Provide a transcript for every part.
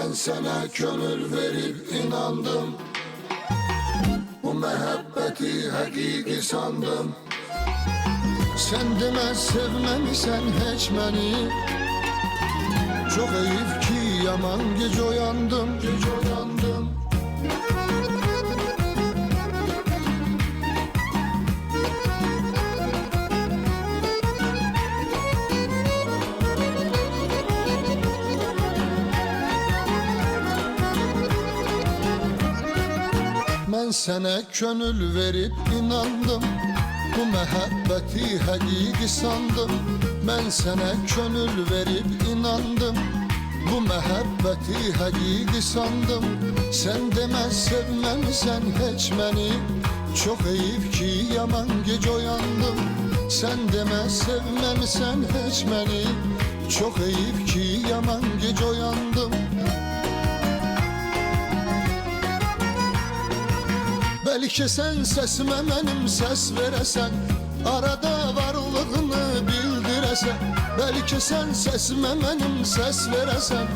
Ben sana gönül verip inandım, bu mehabbeti hakiki sandım. Sen demez sevmemişsen hiç beni, çok eyip ki yaman gece uyandım. Ben sana gönül verip inandım, bu mehabbeti hakiki sandım. Ben sana gönül verip inandım, bu mehabbeti hakiki sandım. Sen demez sevmemişsen hiç beni, çok eyip ki yaman gece uyandım. Sen demez sevmemişsen hiç beni, çok eyip ki yaman gece uyandım. Belki sen sesime benim ses veresen, arada varlığını bildiresen. Belki sen sesime benim ses veresen,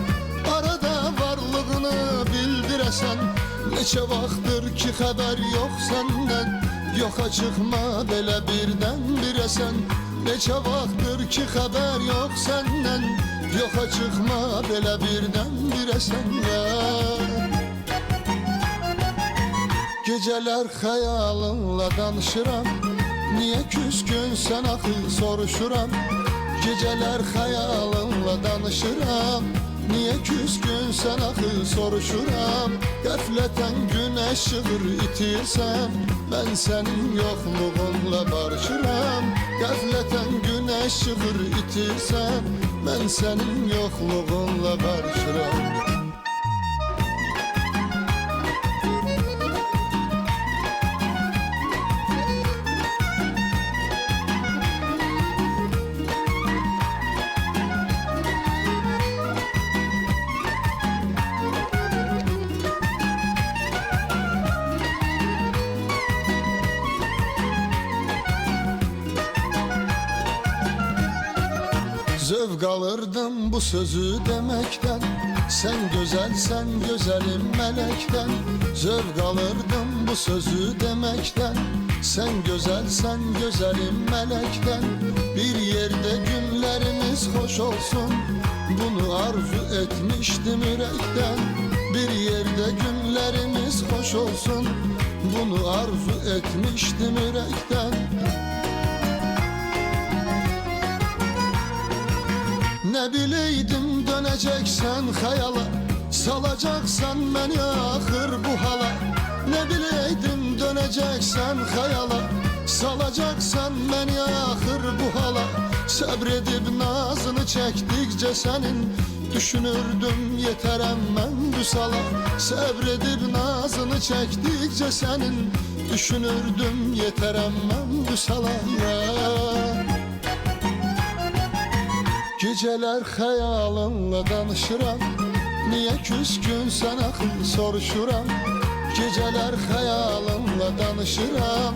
arada varlığını bildiresen. Neçe vaxtdır ki haber yok senden, yoxa çıxma belə birden biresen. Neçe vaxtdır ki haber yok senden, yoxa çıxma belə birden biresen ya. Geceler hayalınla danışıram, niye küskün sen axı soruşuram. Geceler hayalınla danışıram, niye küskün sen axı soruşuram. Qəflətən güneş çığır itirsən, ben senin yokluğunla barışıram. Qəflətən güneş çığır itirsən, ben senin yokluğunla barışıram. Zövq alırdım bu sözü demekten, sen güzelsen güzelim melekten. Zövq alırdım bu sözü demekten, sen güzelsen güzelim melekten. Bir yerde günlerimiz hoş olsun, bunu arzu etmiştim yürekten. Bir yerde günlerimiz hoş olsun, bunu arzu etmiştim yürekten. Ne bileydim döneceksen hayala, salacaksan beni ahır bu hala. Ne bileydim döneceksen hayala, salacaksan beni ahır bu hala. Sabredip nazını çektikçe senin, düşünürdüm yeterem ben vüsala. Sabredip nazını çektikçe senin, düşünürdüm yeterem ben vüsala ya. Geceler hayalınla danışıram, niye küskün sen axı soruşuram. Geceler hayalınla danışıram,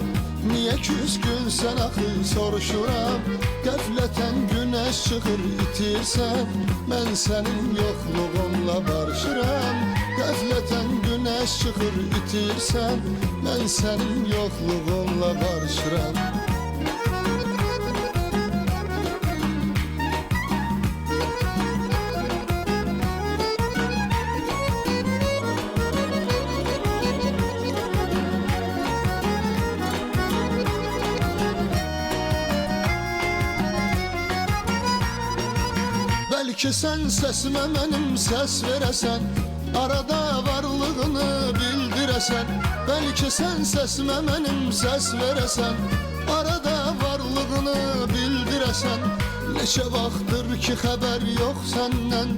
niye küskün sen axı soruşuram. Qəflətən güneş çıxır itirsən, ben senin yokluğunla barışıram. Qəflətən güneş çıxır itirsən, ben senin yokluğunla barışıram. Belki sen sesime benim ses veresen, arada varlığını bildiresen. Belki sen sesime benim ses veresen, arada varlığını bildiresen. Neçe vaxtdır ki haber yok senden,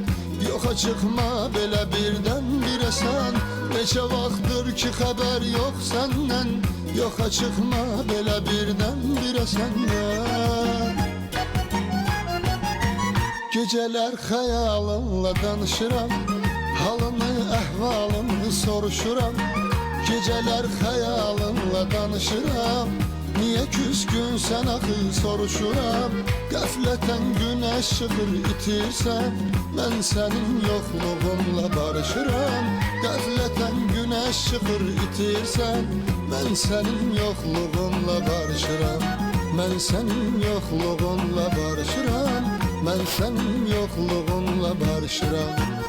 yoxa çıxma belə birden biresen. Neçe vaxtdır ki haber yok senden, yoxa çıxma belə birden biresen ya. Geceler hayalınla danışıram, halını əhvalını soruşuram. Geceler hayalınla danışıram, Niye küskünsən axı soruşuram. Qəflətən günəş çıxır itirsən, mən sənin yoxluğunla barışıram. Qəflətən günəş çıxır itirsən, mən sənin yoxluğunla barışıram. Mən sənin yoxluğunla barışıram. Mən sənin yoxluğunla barışıram.